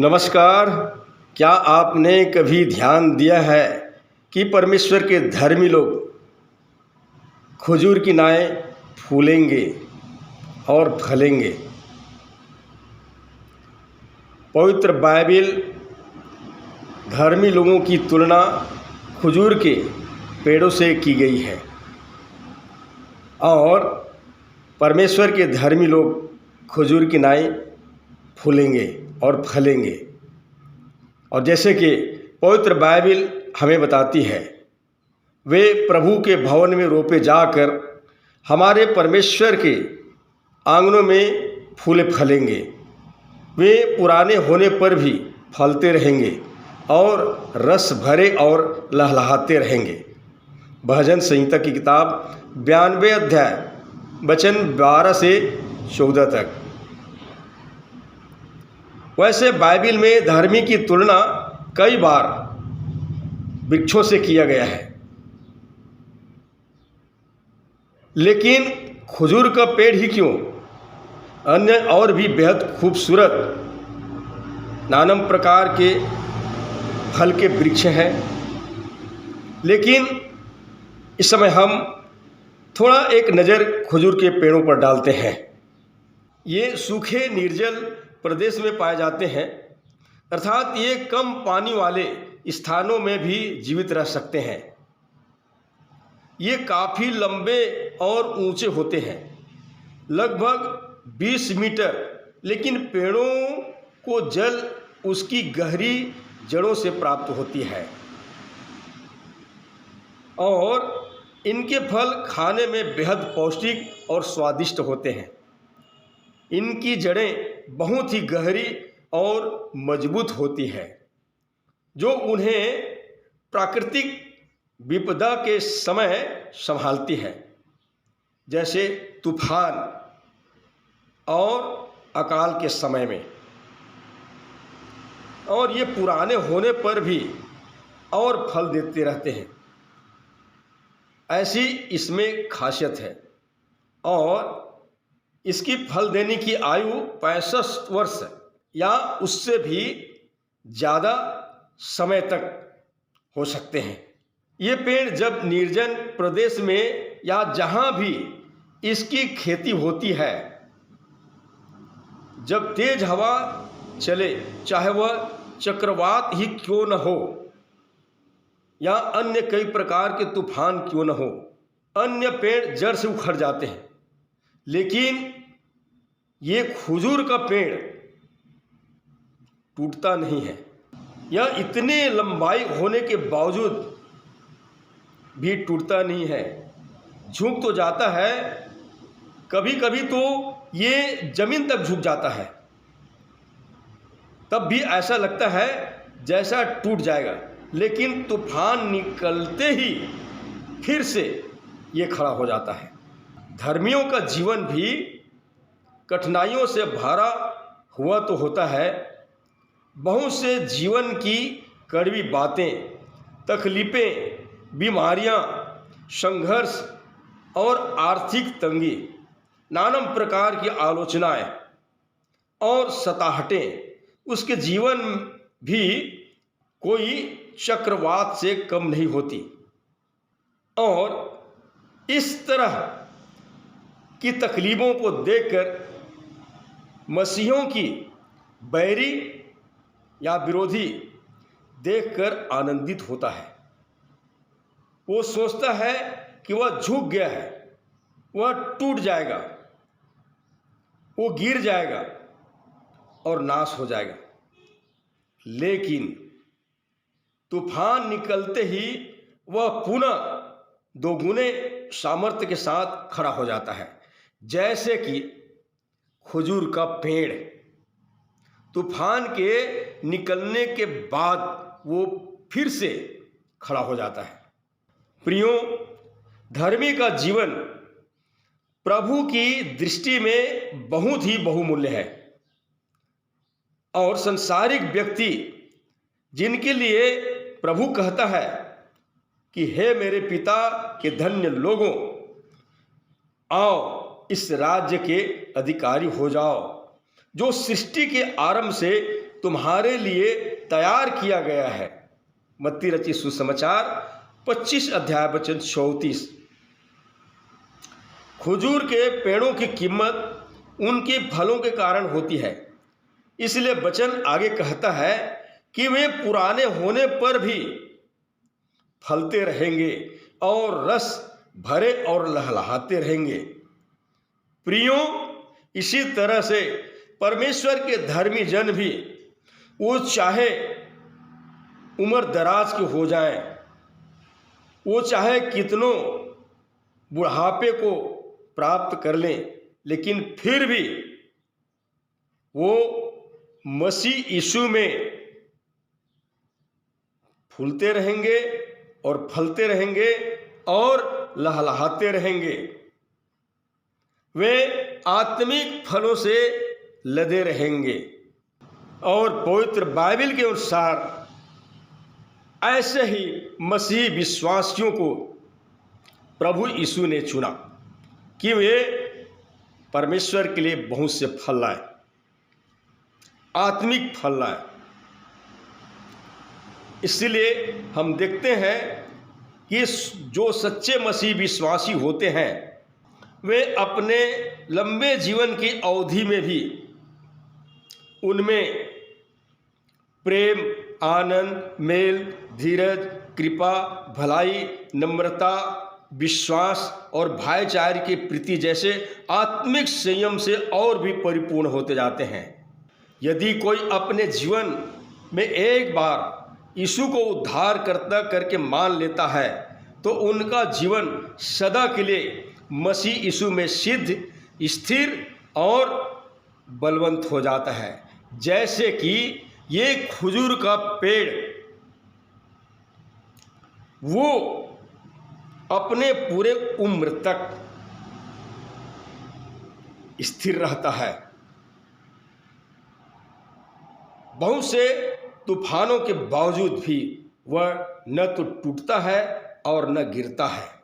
नमस्कार। क्या आपने कभी ध्यान दिया है कि परमेश्वर के धर्मी लोग खजूर की नाएँ फूलेंगे और फलेंगे? पवित्र बाइबिल धर्मी लोगों की तुलना खजूर के पेड़ों से की गई है और परमेश्वर के धर्मी लोग खजूर की नाएँ फूलेंगे और फलेंगे। और जैसे कि पवित्र बाइबिल हमें बताती है, वे प्रभु के भवन में रोपे जाकर हमारे परमेश्वर के आंगनों में फूले फलेंगे। वे पुराने होने पर भी फलते रहेंगे और रस भरे और लहलहाते रहेंगे। भजन संहिता की किताब 92 अध्याय वचन 12 से 14 तक। वैसे बाइबिल में धर्मी की तुलना कई बार वृक्षों से किया गया है, लेकिन खजूर का पेड़ ही क्यों, अन्य और भी बेहद खूबसूरत नाना प्रकार के फल के वृक्ष हैं। लेकिन इस समय हम थोड़ा एक नज़र खजूर के पेड़ों पर डालते हैं। ये सूखे निर्जल प्रदेश में पाए जाते हैं, अर्थात ये कम पानी वाले स्थानों में भी जीवित रह सकते हैं। ये काफ़ी लंबे और ऊंचे होते हैं, लगभग 20 मीटर, लेकिन पेड़ों को जल उसकी गहरी जड़ों से प्राप्त होती है और इनके फल खाने में बेहद पौष्टिक और स्वादिष्ट होते हैं। इनकी जड़ें बहुत ही गहरी और मजबूत होती है, जो उन्हें प्राकृतिक विपदा के समय संभालती है, जैसे तूफान और अकाल के समय में। और ये पुराने होने पर भी और फल देते रहते हैं, ऐसी इसमें खासियत है। और इसकी फल देने की आयु 65 वर्ष या उससे भी ज़्यादा समय तक हो सकते हैं। ये पेड़ जब निर्जन प्रदेश में या जहाँ भी इसकी खेती होती है, जब तेज हवा चले, चाहे वह चक्रवात ही क्यों न हो या अन्य कई प्रकार के तूफान क्यों न हो, अन्य पेड़ जड़ से उखड़ जाते हैं। लेकिन ये खजूर का पेड़ टूटता नहीं है। यह इतने लंबाई होने के बावजूद भी टूटता नहीं है। झुक तो जाता है, कभी कभी तो ये जमीन तक झुक जाता है, तब भी ऐसा लगता है जैसा टूट जाएगा, लेकिन तूफान निकलते ही फिर से ये खड़ा हो जाता है। धर्मियों का जीवन भी कठिनाइयों से भरा हुआ तो होता है। बहुत से जीवन की कड़वी बातें, तकलीफ़ें, बीमारियां, संघर्ष और आर्थिक तंगी, नाना प्रकार की आलोचनाएं और सताहटें उसके जीवन भी कोई चक्रवात से कम नहीं होती। और इस तरह की तकलीफ़ों को देखकर मसीहों की बैरी या विरोधी देखकर आनंदित होता है। वो सोचता है कि वह झुक गया है, वह टूट जाएगा, वो गिर जाएगा और नाश हो जाएगा। लेकिन तूफान निकलते ही वह पुनः दोगुने सामर्थ्य के साथ खड़ा हो जाता है, जैसे कि खजूर का पेड़ तूफान के निकलने के बाद वो फिर से खड़ा हो जाता है। प्रियो, धर्मी का जीवन प्रभु की दृष्टि में बहुत ही बहुमूल्य है और संसारिक व्यक्ति जिनके लिए प्रभु कहता है कि हे मेरे पिता के धन्य लोगों, आओ इस राज्य के अधिकारी हो जाओ, जो सृष्टि के आरंभ से तुम्हारे लिए तैयार किया गया है। मत्ती रचित सुसमाचार 25 अध्याय वचन 34। खजूर के पेड़ों की कीमत उनके फलों के कारण होती है। इसलिए वचन आगे कहता है कि वे पुराने होने पर भी फलते रहेंगे और रस भरे और लहलहाते रहेंगे। प्रियो, इसी तरह से परमेश्वर के धर्मी जन भी, वो चाहे उम्र दराज के हो जाएं, वो चाहे कितनों बुढ़ापे को प्राप्त कर लें, लेकिन फिर भी वो मसीह यीशु में फूलते रहेंगे और फलते रहेंगे और लहलहाते रहेंगे। वे आत्मिक फलों से लदे रहेंगे। और पवित्र बाइबल के अनुसार ऐसे ही मसीह विश्वासियों को प्रभु यीशु ने चुना कि वे परमेश्वर के लिए बहुत से फल लाए, आत्मिक फल लाए। इसलिए हम देखते हैं कि जो सच्चे मसीह विश्वासी होते हैं वे अपने लंबे जीवन की अवधि में भी उनमें प्रेम, आनंद, मेल, धीरज, कृपा, भलाई, नम्रता, विश्वास और भाईचारे के प्रति जैसे आत्मिक संयम से और भी परिपूर्ण होते जाते हैं। यदि कोई अपने जीवन में एक बार यीशु को उद्धारकर्ता करके मान लेता है तो उनका जीवन सदा के लिए मसीह यीशु में सिद्ध, स्थिर और बलवंत हो जाता है। जैसे कि ये खजूर का पेड़ वो अपने पूरे उम्र तक स्थिर रहता है। बहुत से तूफानों के बावजूद भी वह न तो टूटता है और न गिरता है।